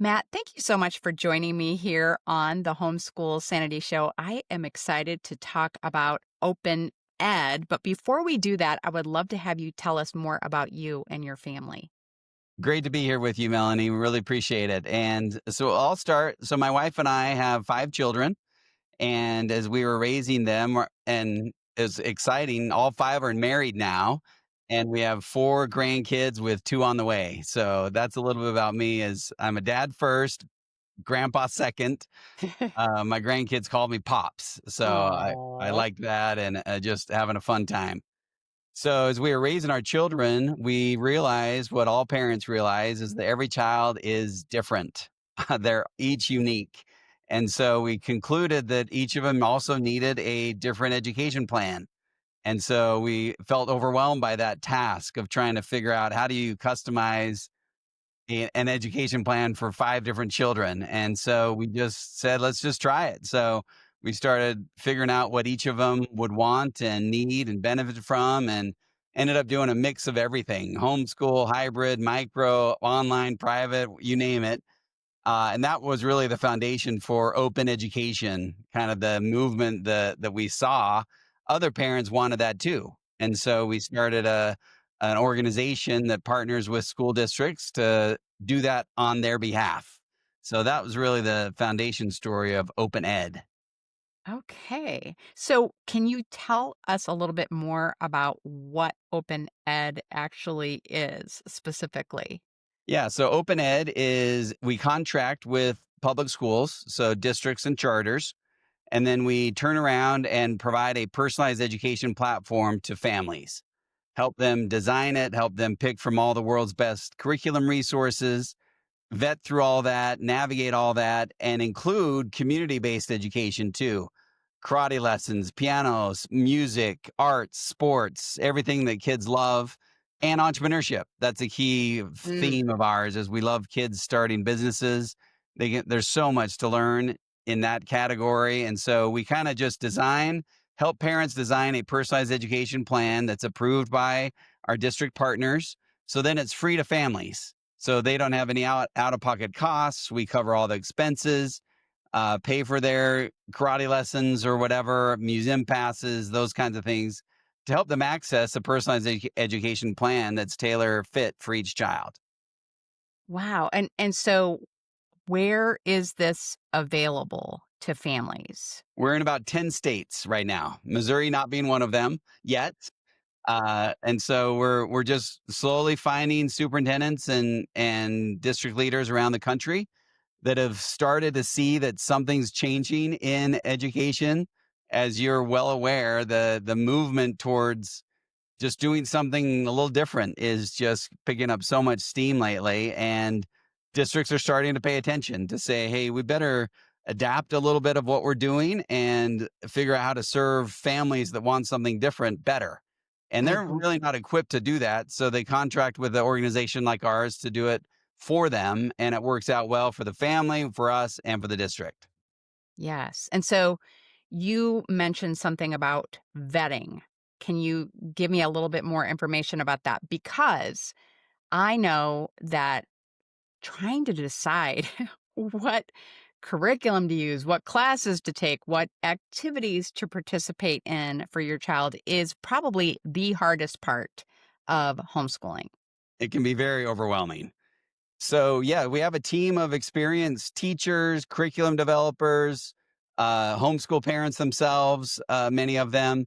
Matt, thank you so much for joining me here on the Homeschool Sanity Show. I am excited to talk about open ed, but before we do that, I would love to have you tell us more about you and your family. Great to be here with you, Melanie. We really appreciate it. And so I'll start. So my wife and I have 5 children, and as we were raising them, and it's exciting, all 5 are married now, and we have 4 grandkids with 2 on the way. So that's a little bit about me. As I'm a dad first, grandpa second. My grandkids call me pops, so I Aw. like that, and just having a fun time. So as we were raising our children, we realized what all parents realize is that every child is different. They're each unique. And so we concluded that each of them also needed a different education plan. And so we felt overwhelmed by that task of trying to figure out how do you customize an education plan for 5 different children. And so we just said, let's just try it. So we started figuring out what each of them would want and need and benefit from, and ended up doing a mix of everything: homeschool, hybrid, micro, online, private, you name it. And that was really the foundation for open education, kind of the movement that we saw. Other parents wanted that too. And so we started an organization that partners with school districts to do that on their behalf. So that was really the foundation story of open ed. Okay. So, can you tell us a little bit more about what open ed actually is specifically? Yeah. So open ed is we contract with public schools, so districts and charters. And then we turn around and provide a personalized education platform to families, help them design it, help them pick from all the world's best curriculum resources, vet through all that, navigate all that, and include community based education too. Karate lessons, pianos, music, arts, sports, everything that kids love, and entrepreneurship. That's a key Mm. theme of ours is we love kids starting businesses. There's so much to learn in that category. And so we kind of just help parents design a personalized education plan that's approved by our district partners. So then it's free to families. So they don't have any out of pocket costs. We cover all the expenses, pay for their karate lessons or whatever, museum passes, those kinds of things to help them access a personalized education plan that's tailor fit for each child. Wow. And so where is this available to families? We're in about 10 states right now, Missouri not being one of them yet. And so we're just slowly finding superintendents and district leaders around the country that have started to see that something's changing in education. As you're well aware, the movement towards just doing something a little different is just picking up so much steam lately. And districts are starting to pay attention to say, hey, we better adapt a little bit of what we're doing and figure out how to serve families that want something different better. And they're Mhm. really not equipped to do that. So they contract with an organization like ours to do it for them. And it works out well for the family, for us, and for the district. Yes. And so you mentioned something about vetting. Can you give me a little bit more information about that? Because I know that trying to decide what curriculum to use, what classes to take, what activities to participate in for your child is probably the hardest part of homeschooling. It can be very overwhelming. So, yeah, we have a team of experienced teachers, curriculum developers, homeschool parents themselves, many of them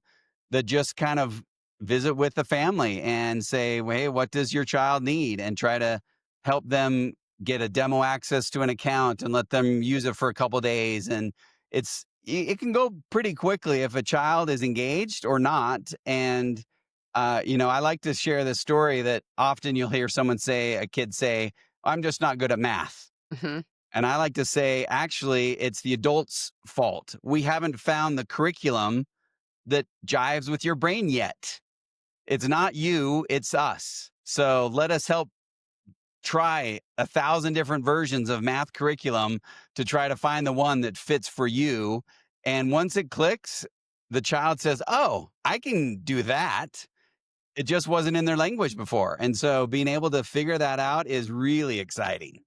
that just kind of visit with the family and say, well, hey, what does your child need? And try to help them get a demo access to an account and let them use it for a couple days. And it can go pretty quickly if a child is engaged or not. And I like to share this story that often you'll hear a kid say, I'm just not good at math. Mhm. And I like to say, actually, it's the adult's fault. We haven't found the curriculum that jives with your brain yet. It's not you, it's us. So let us help try 1,000 different versions of math curriculum to try to find the one that fits for you. And once it clicks, the child says, oh, I can do that. It just wasn't in their language before. And so being able to figure that out is really exciting.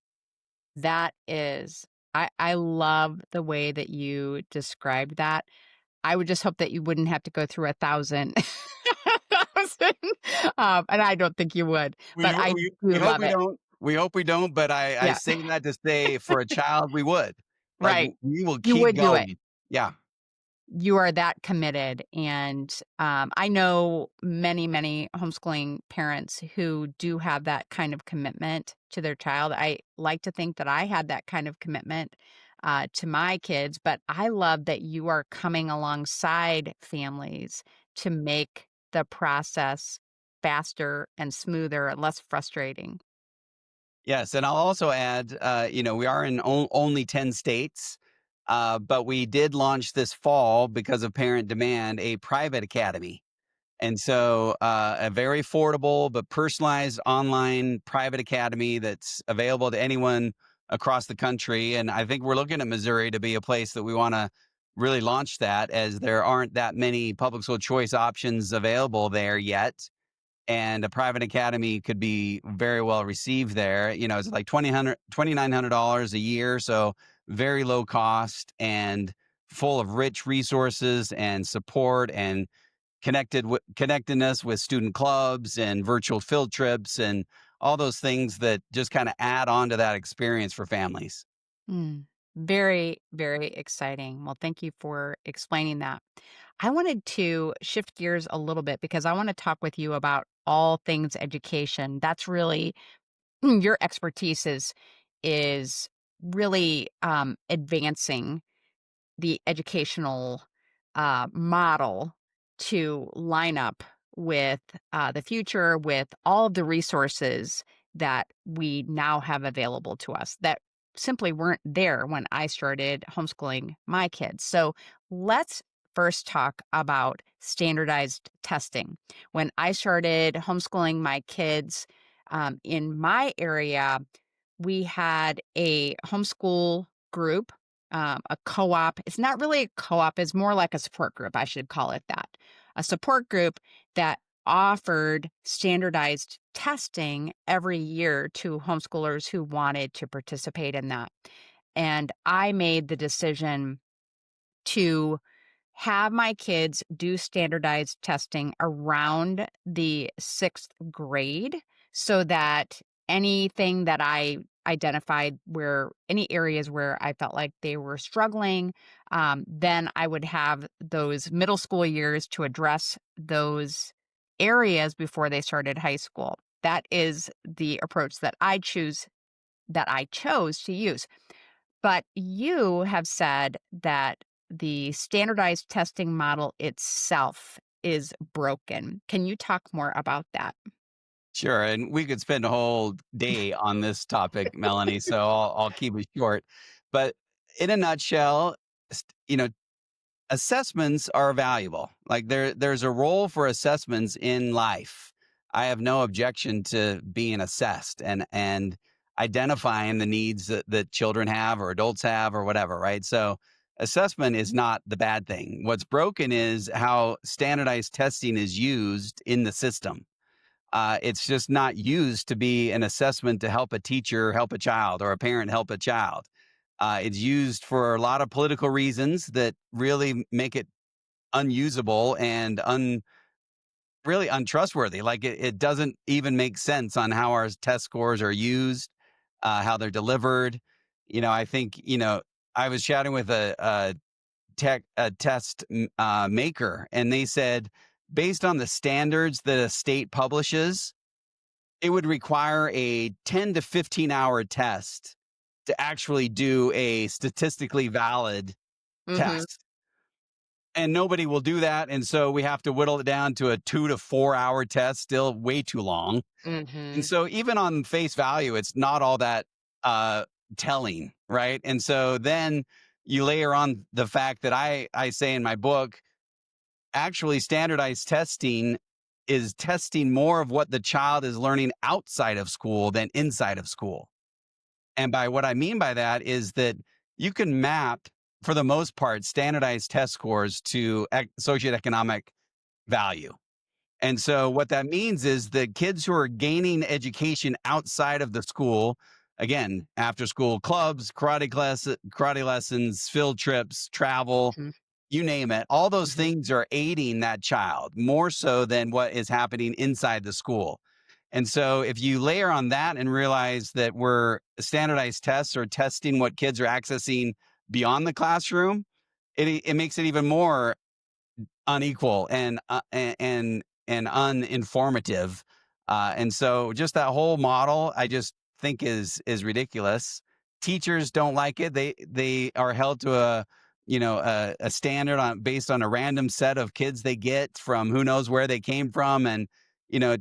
That is I love the way that you described that. I would just hope that you wouldn't have to go through 1,000 1,000, and I don't think you would, We but ho I we do hope love we it. don't. We hope we don't, but I Yeah, say that to say for a child, we would. Like, right. we will You keep would do it. going. Yeah. You are that committed, and, I know many, many homeschooling parents who do have that kind of commitment to their child. I like to think that I had that kind of commitment, to my kids, but I love that you are coming alongside families to make the process faster and smoother and less frustrating. Yes, and I'll also add, we are in only 10 states, but we did launch this fall because of parent demand, a private academy. And so, a very affordable but personalized online private academy that's available to anyone across the country. And I think we're looking at Missouri to be a place that we want to really launch that, as there aren't that many public school choice options available there yet. And a private academy could be very well received there. It's like $2,900 a year. So very low cost and full of rich resources and support and connectedness with student clubs and virtual field trips and all those things that just kind of add on to that experience for families. Mm. Very, very exciting. Well, thank you for explaining that. I wanted to shift gears a little bit because I want to talk with you about all things education. That's really your expertise is really advancing the educational model to line up with the future, with all of the resources that we now have available to us that simply weren't there when I started homeschooling my kids. So let's first talk about standardized testing. When I started homeschooling my kids in my area, we had a homeschool group, a co-op. It's not really a co-op, it's more like a support group, I should call it that. A support group that offered standardized testing every year to homeschoolers who wanted to participate in that. And I made the decision to have my kids do standardized testing around the 6th grade so that anything that I identified where any areas where I felt like they were struggling, then I would have those middle school years to address those areas before they started high school. That is the approach that I chose to use. But you have said that the standardized testing model itself is broken. Can you talk more about that? Sure, and we could spend a whole day on this topic, Melanie. So I'll keep it short. But in a nutshell, assessments are valuable. Like, there's a role for assessments in life. I have no objection to being assessed and identifying the needs that children have or adults have or whatever, right? So assessment is not the bad thing. What's broken is how standardized testing is used in the system. It's just not used to be an assessment to help a teacher help a child or a parent help a child. It's used for a lot of political reasons that really make it unusable and really untrustworthy. Like, it doesn't even make sense on how our test scores are used, how they're delivered. I think, I was chatting with a test maker, and they said, based on the standards that a state publishes, it would require a 10 to 15-hour test to actually do a statistically valid Mhm, test. And nobody will do that. And so we have to whittle it down to a 2 to 4 hour test, still way too long. And mhm. so even on face value, it's not all that uh, telling, right? And so then you layer on the fact that I say in my book, actually standardized testing is testing more of what the child is learning outside of school than inside of school. And by what I mean by that is that you can map, for the most part, standardized test scores to socioeconomic value. And so what that means is that kids who are gaining education outside of the school again, after school clubs, karate lessons, field trips, travel, Mhm, you name it. All those mhm, things are aiding that child more so than what is happening inside the school. And so if you layer on that and realize that we're standardized tests or testing what kids are accessing beyond the classroom, it makes it even more unequal and uninformative. And so just that whole model, I just think is ridiculous. Teachers don't like it. They are held to a standard on based on a random set of kids they get from who knows where they came from. And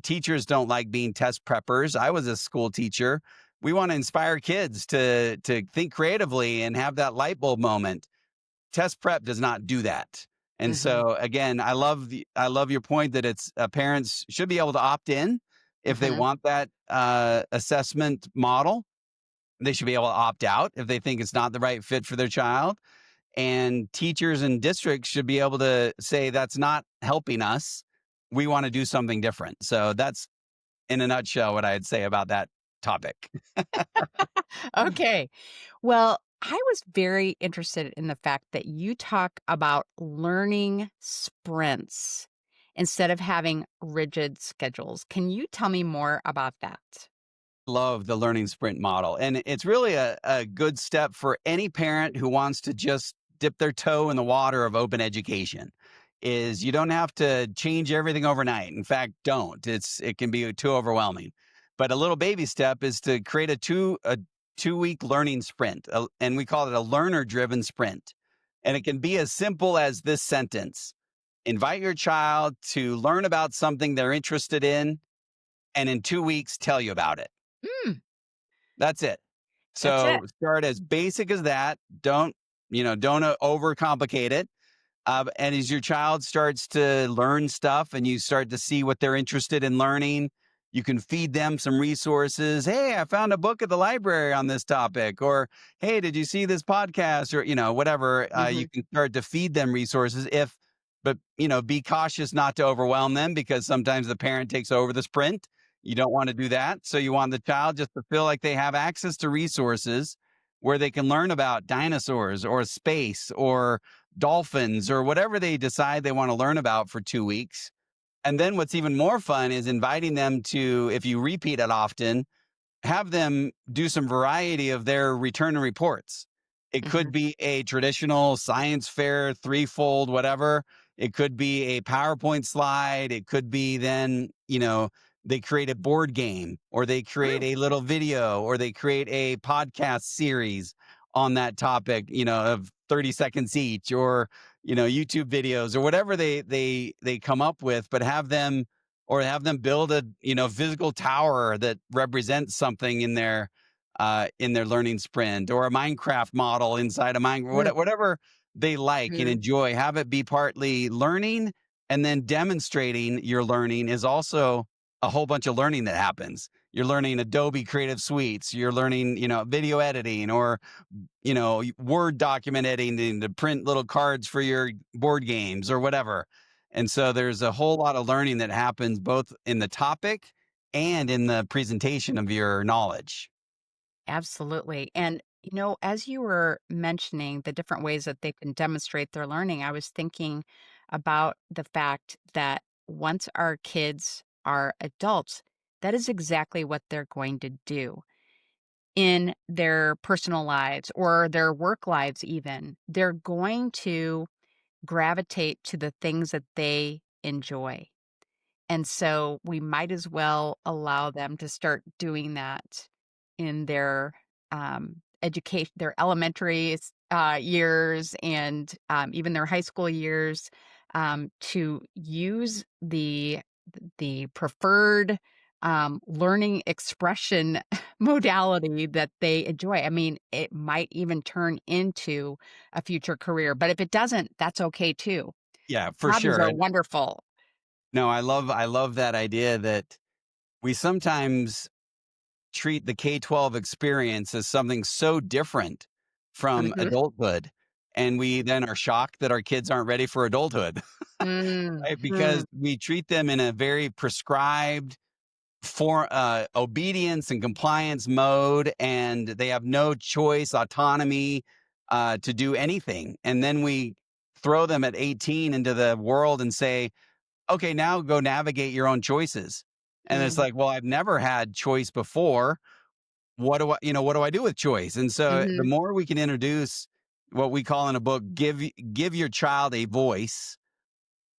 teachers don't like being test preppers. I was a school teacher. We want to inspire kids to think creatively and have that light bulb moment. Test prep does not do that. And mhm, so again, I love your point that it's parents should be able to opt in if they mhm. want that assessment model. They should be able to opt out if they think it's not the right fit for their child. And teachers and districts should be able to say that's not helping us. We want to do something different. So that's in a nutshell what I'd say about that topic. Okay. Well, I was very interested in the fact that you talk about learning sprints instead of having rigid schedules. Can you tell me more about that? Love the learning sprint model. And it's really a good step for any parent who wants to just dip their toe in the water of open education. Is you don't have to change everything overnight. In fact, don't. It can be too overwhelming. But a little baby step is to create a 2 week learning sprint. And we call it a learner driven sprint. And it can be as simple as this sentence. Invite your child to learn about something they're interested in and in 2 weeks tell you about it. Mm, That's it. that's it. So start as basic as that. Don't overcomplicate it. And as your child starts to learn stuff and you start to see what they're interested in learning, you can feed them some resources. Hey, I found a book at the library on this topic. Or, hey, did you see this podcast? Or, whatever. You Mhm, can start to feed them resources but, be cautious not to overwhelm them because sometimes the parent takes over the sprint. You don't want to do that. So you want the child just to feel like they have access to resources where they can learn about dinosaurs or space or dolphins or whatever they decide they want to learn about for 2 weeks. And then what's even more fun is inviting them to, if you repeat it often, have them do some variety of their return and reports. It mhm. could be a traditional science fair, threefold, whatever. It could be a PowerPoint slide. It could be then, they create a board game or they create True. a little video or they create a podcast series on that topic, of 30 seconds each or, YouTube videos or whatever they come up with, but have them build a physical tower that represents something in their learning sprint or a Minecraft model inside a Mm, whatever they like and mhm. enjoy. Have it be partly learning and then demonstrating your learning is also a whole bunch of learning that happens. You're learning Adobe Creative Suites. You're learning, video editing or Word document editing to print little cards for your board games or whatever. And so there's a whole lot of learning that happens both in the topic and in the presentation of your knowledge. Absolutely. And, as you were mentioning the different ways that they can demonstrate their learning, I was thinking about the fact that once our kids are adults, that is exactly what they're going to do in their personal lives or their work lives, even. They're going to gravitate to the things that they enjoy. And so we might as well allow them to start doing that in their education, their elementary years, and even their high school years, to use the preferred learning expression modality that they enjoy. I mean, it might even turn into a future career, but if it doesn't, that's okay too. Yeah, for Hobbies sure. are And wonderful. no, I love that idea that we sometimes treat the K-12 experience as something so different from Mhm. adulthood. And we then are shocked that our kids aren't ready for adulthood, right? Because Mhm. we treat them in a very prescribed, for obedience and compliance mode, and they have no choice, autonomy to do anything. And then we throw them at 18 into the world and say, okay, now go navigate your own choices. And it's Mm. like, well, I've never had choice before. What do I do with choice? And so the Mhm. more we can introduce what we call in a book, give your child a voice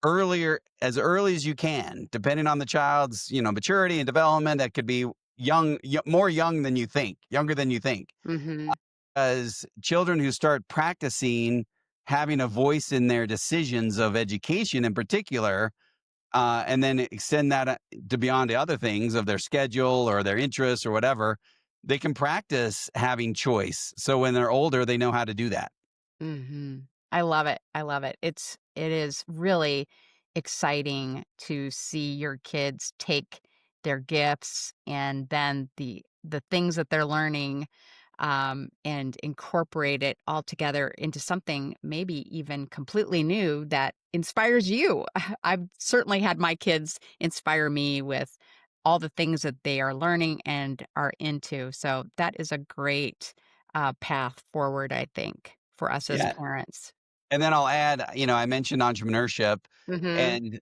as early as you can, depending on the child's, maturity and development. That could be more young than you think, younger than you think. Mhm. As children who start practicing having a voice in their decisions of education in particular, and then extend that to beyond the other things of their schedule or their interests or whatever, they can practice having choice. So when they're older, they know how to do that. Mhm. I love it, I love it. It is really exciting to see your kids take their gifts and then the things that they're learning, and incorporate it all together into something maybe even completely new that inspires you. I've certainly had my kids inspire me with all the things that they are learning and are into, so that is a great path forward, I think, for us as Yeah. parents. And then I'll add, I mentioned entrepreneurship, Mhm. and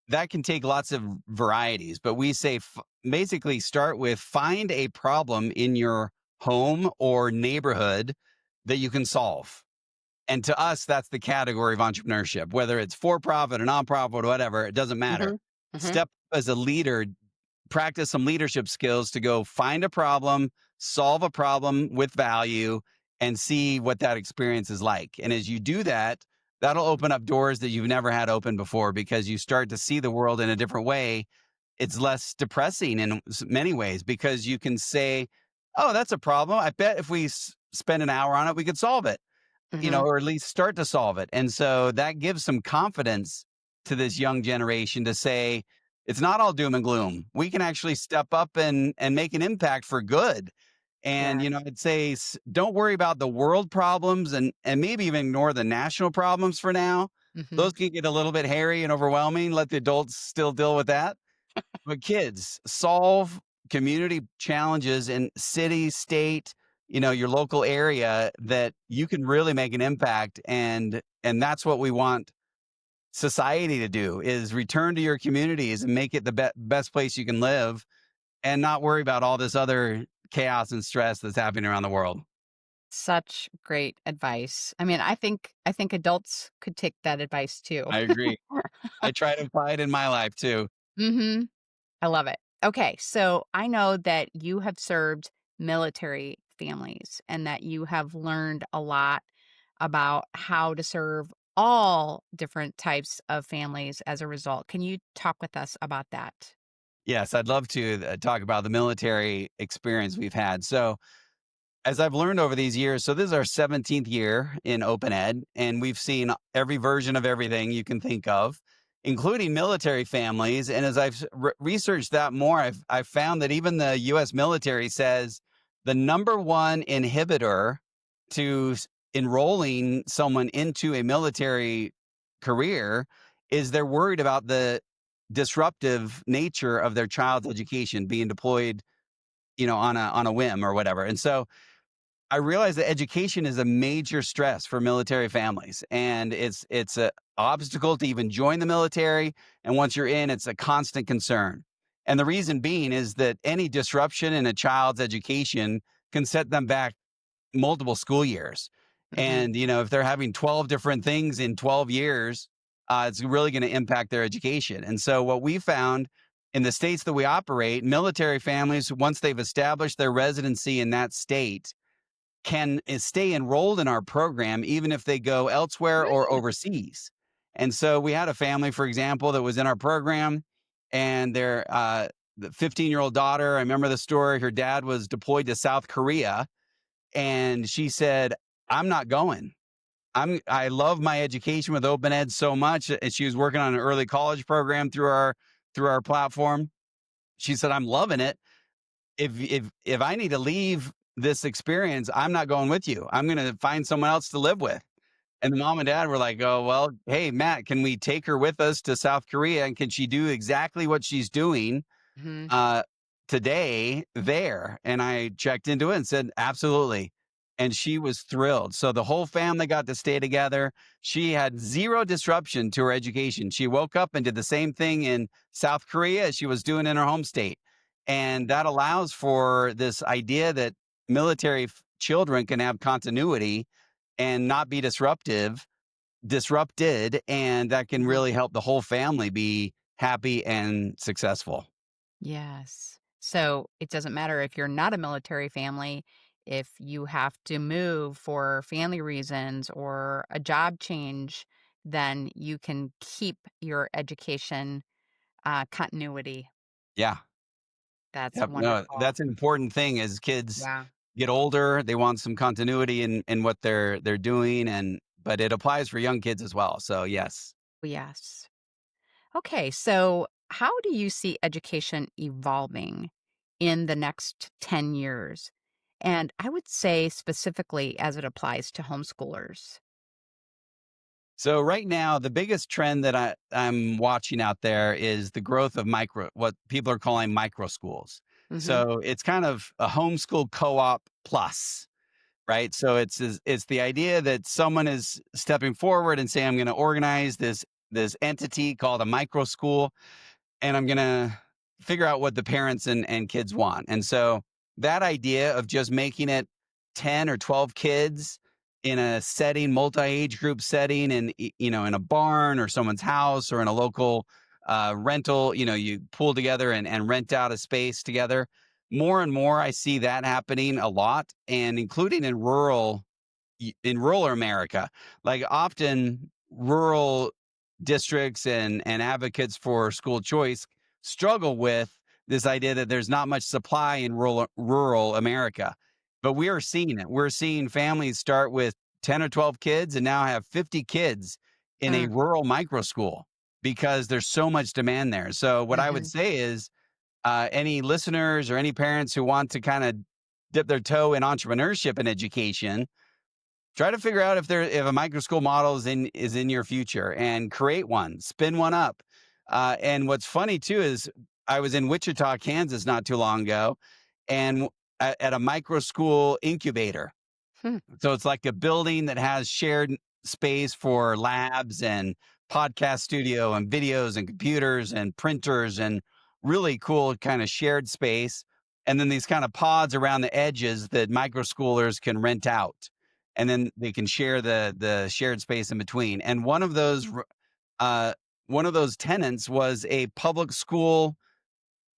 that can take lots of varieties, but we say basically start with find a problem in your home or neighborhood that you can solve. And to us, that's the category of entrepreneurship, whether it's for profit or nonprofit or whatever, it doesn't matter. Mhm. Mhm. Step up as a leader, practice some leadership skills to go find a problem, solve a problem with value, and see what that experience is like. And as you do that, that'll open up doors that you've never had open before because you start to see the world in a different way. It's less depressing in many ways because you can say, oh, that's a problem. I bet if we spend an hour on it, we could solve it, Mhm. or at least start to solve it. And so that gives some confidence to this young generation to say, it's not all doom and gloom. We can actually step up and make an impact for good. And, Yeah. I'd say don't worry about the world problems and maybe even ignore the national problems for now. Those Mhm. can get a little bit hairy and overwhelming. Let the adults still deal with that. But kids, solve community challenges in city, state, your local area that you can really make an impact, and that's what we want society to do is return to your communities and make it the best place you can live and not worry about all this other chaos and stress that's happening around the world. Such great advice. I mean, I think adults could take that advice too. I agree. I try to apply it in my life too. Mhm. I love it. Okay, so I know that you have served military families and that you have learned a lot about how to serve all different types of families as a result. Can you talk with us about that? Yes, I'd love to talk about the military experience we've had. So, as I've learned over these years, so this is our 17th year in open ed, and we've seen every version of everything you can think of, including military families. And as I've researched that more, I've found that even the US military says the number one inhibitor to enrolling someone into a military career is they're worried about the disruptive nature of their child's education being deployed, on a whim or whatever. And so I realize that education is a major stress for military families, and it's a obstacle to even join the military. And once you're in, it's a constant concern. And the reason being is that any disruption in a child's education can set them back multiple school years. Mhm. And if they're having 12 different things in 12 years, it's really going to impact their education. And so what we found in the states that we operate, military families, once they've established their residency in that state, can stay enrolled in our program even if they go elsewhere or Mm. overseas. And so we had a family, for example, that was in our program, and their the 15-year-old daughter, I remember the story. Her dad was deployed to South Korea, and she said, "I'm not going. I love my education with open ed so much." And she was working on an early college program through our platform. She said, "I'm loving it. If I need to leave this experience, I'm not going with you. I'm going to find someone else to live with." And the mom and dad were like, "Oh, well, hey, Matt, can we take her with us to South Korea? And can she do exactly what she's doing Mhm. uh, today there. And I checked into it and said, absolutely. And she was thrilled. So the whole family got to stay together. She had zero disruption to her education. She woke up and did the same thing in South Korea as she was doing in her home state. And that allows for this idea that children can have continuity and not be disrupted, and that can Mhm. really help the whole family be happy and successful. Yes. So it doesn't matter if you're not a military family, if you have to move for family reasons or a job change, then you can keep your education continuity. Yeah. That's Yep. No, wonderful. that's an important thing as kids Yeah. get older, they want some continuity in what they're doing, and but it applies for young kids as well. So, yes. Yes. Okay. So, how do you see education evolving in the next 10 years? And I would say specifically as it applies to homeschoolers. So right now, the biggest trend that I'm watching out there is the growth of what people are calling micro schools. Hmm. So it's kind of a homeschool co-op plus, right? So it's the idea that someone is stepping forward and saying, I'm going to organize this entity called a micro school, and I'm gonna figure out what the parents and kids want. And so that idea of just making it 10 or 12 kids in a setting, multi-age group setting, and in a barn or someone's house or in a local rental, you pull together and rent out a space together. More and more, I see that happening a lot, and including in rural America. Like often rural districts and advocates for school choice struggle with this idea that there's not much supply in rural America. But we are seeing it. We're seeing families start with 10 or 12 kids and now have 50 kids in a Mm. rural micro school because there's so much demand there. So what I would Hmm. say is any listeners or any parents who want to kind of dip their toe in entrepreneurship and education, try to figure out if a micro school model is in your future and create one, spin one up. And what's funny too is I was in Wichita, Kansas, not too long ago, and at a micro school incubator. Hmm. So it's like a building that has shared space for labs and podcast studio and videos and computers and printers and really cool kind of shared space. And then these kind of pods around the edges that micro schoolers can rent out. And then they can share the shared space in between. And uh, one of those tenants was a public school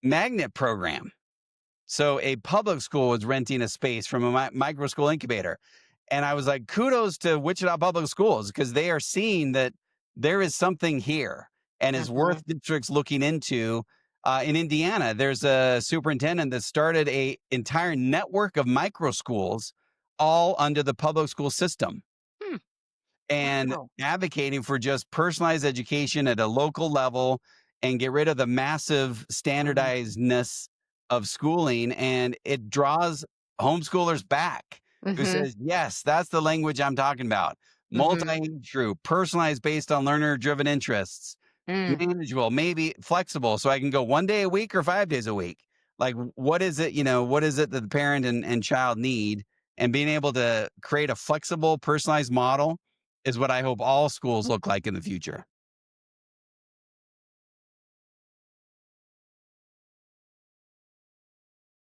magnet program. So a public school was renting a space from a micro school incubator. And I was like, kudos to Wichita Public Schools because they are seeing that there is something here and is Hmm. worth districts looking into. In Indiana, there's a superintendent that started a entire network of micro schools all under the public school system Hmm. and Wow. advocating for just personalized education at a local level and get rid of the massive Mm. standardizedness of schooling. And it draws homeschoolers back who Mhm. says, yes, that's the language I'm talking about. Mhm. Multi-age group, personalized based on learner driven interests, Mm. manageable, maybe flexible. So I can go 1 day a week or 5 days a week. Like, what is it that the parent and child need? And being able to create a flexible, personalized model is what I hope all schools look like in the future.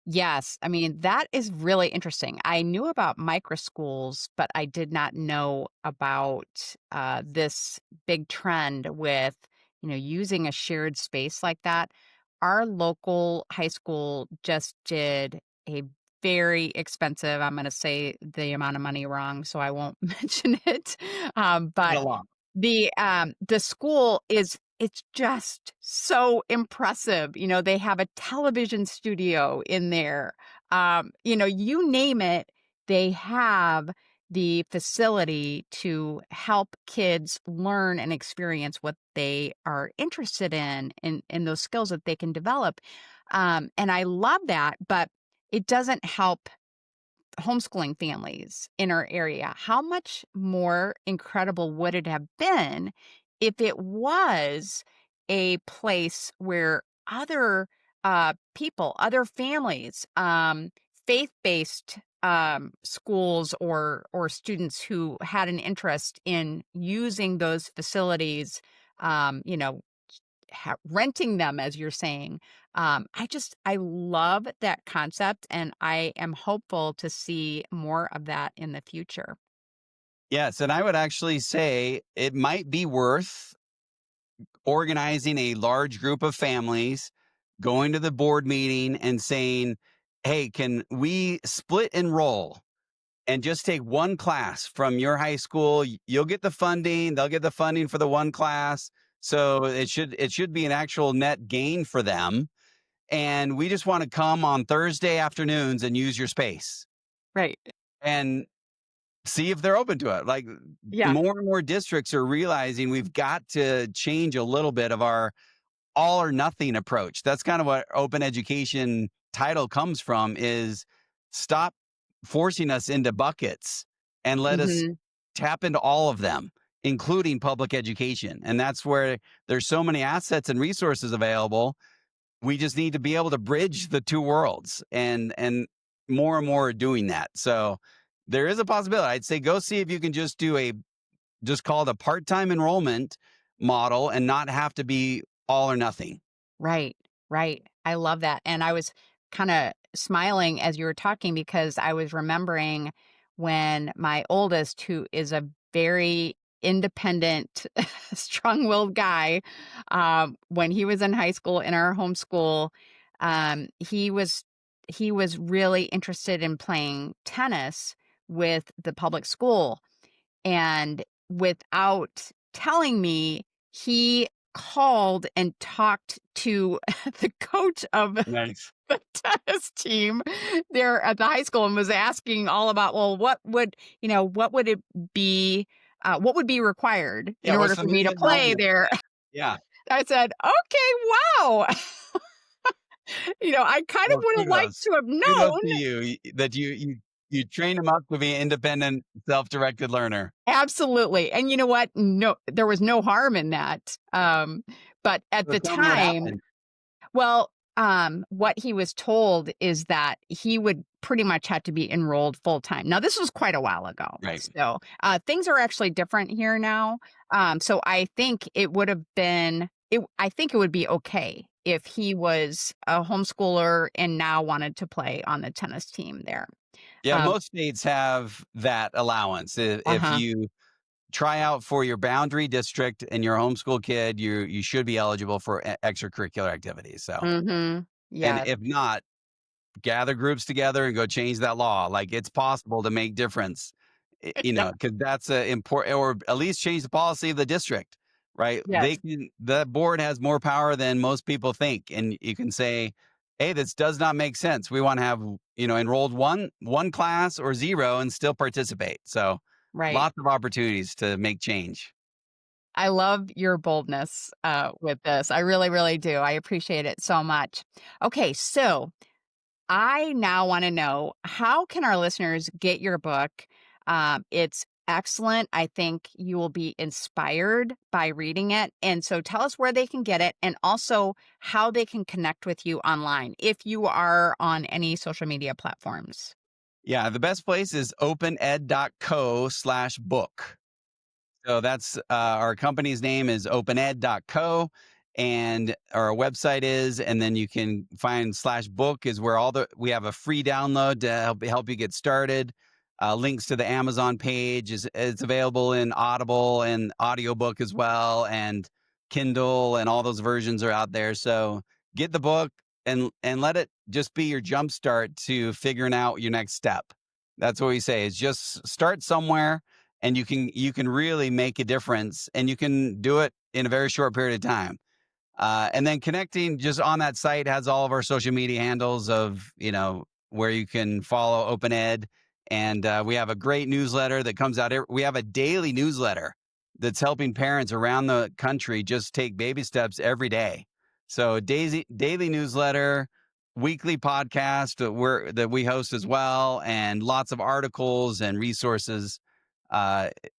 Yes, I mean, that is really interesting. I knew about micro schools, but I did not know about, this big trend with, using a shared space like that. Our local high school just did a very expensive, I'm gonna say the amount of money wrong, so I won't mention it, Not but a lot. the school is it's just so impressive, they have a television studio in there, you name it, they have the facility to help kids learn and experience what they are interested in those skills that they can develop, and I love that, but it doesn't help homeschooling families in our area. How much more incredible would it have been if it was a place where other people, other families, faith-based schools or students who had an interest in using those facilities, you know, renting them, as you're saying. I love that concept, and I am hopeful to see more of that in the future. Yes, and I would actually say it might be worth organizing a large group of families, going to the board meeting and saying, "Hey, can we split enroll and just take one class from your high school? You'll get the funding, they'll get the funding for the one class. So it should be an actual net gain for them. And we just want to come on Thursday afternoons and use your space Right. and see if they're open to it." Like, Yeah. more and more districts are realizing we've got to change a little bit of our all or nothing approach. That's kind of what open education title comes from, is stop forcing us into buckets and let us Mhm. tap into all of them, including public education. And that's where there's so many assets and resources available. We just need to be able to bridge the two worlds, and more and more are doing that. So there is a possibility. I'd say go see if you can just do a just call it a part-time enrollment model and not have to be all or nothing. Right, right. I love that, and I was kinda smiling as you were talking because I was remembering when my oldest, who is a very independent, strong-willed guy, when he was in high school in our homeschool, he was really interested in playing tennis with the public school, and without telling me, he called and talked to the coach of Nice. the tennis team there at the high school and was asking all about, well, what would it be, what would be required in Yeah, order what's the for me to minimum play enrollment? there? Yeah. I said, "Okay, wow." I kind of Well, would have liked kudos. to have Kudos known. to you that you train them up to be an independent, self-directed learner. Absolutely, and you know what? No, there was no harm in that, but at So the tell me what time, happened. well, what he was told is that he would pretty much have to be enrolled full time. Now, this was quite a while ago, Right. so, things are actually different here now, so I think it would be okay if he was a homeschooler and now wanted to play on the tennis team there. Yeah, Um most states have that allowance. If Uh-huh. you try out for your boundary district and you're a homeschool kid, you should be eligible for extracurricular activities. So, Mhm. and Yes. if not, gather groups together and go change that law. Like, it's possible to make difference, Yeah. because that's a important, or at least change the policy of the district, right? Yes. The board has more power than most people think. And you can say, "Hey, this does not make sense. We want to have, enrolled one class or zero and still participate." So Right. lots of opportunities to make change. I love your boldness, with this. I really, really do. I appreciate it so much. Okay, so I now wanna know, how can our listeners get your book? It's excellent. I think you will be inspired by reading it, and so tell us where they can get it and also how they can connect with you online, if you are on any social media platforms. Yeah, the best place is opened.co/book. So that's our company's name is opened.co, and our website is, and then you can find slash book is where we have a free download to help you get started. Links to the Amazon page is it's available in Audible and audiobook as well, and Kindle, and all those versions are out there. So get the book and let it just be your jump start to figuring out your next step. That's what we say, is just start somewhere, and you can really make a difference, and you can do it in a very short period of time. And then connecting just on that site has all of our social media handles of, where you can follow Open Ed. And we have a great newsletter that comes out. We have a daily newsletter that's helping parents around the country just take baby steps every day. So daily newsletter, weekly podcast that we host as well, and lots of articles and resources.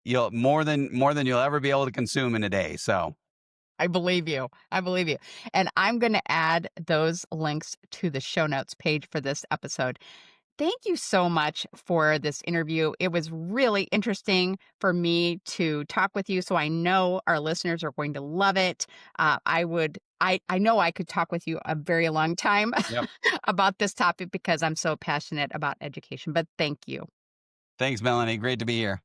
You'll more than you'll ever be able to consume in a day. So I believe you. I believe you. And I'm going to add those links to the show notes page for this episode. Thank you so much for this interview. It was really interesting for me to talk with you. So I know our listeners are going to love it. I know I could talk with you a very long time Yep. about this topic because I'm so passionate about education, but thank you. Thanks, Melanie. Great to be here.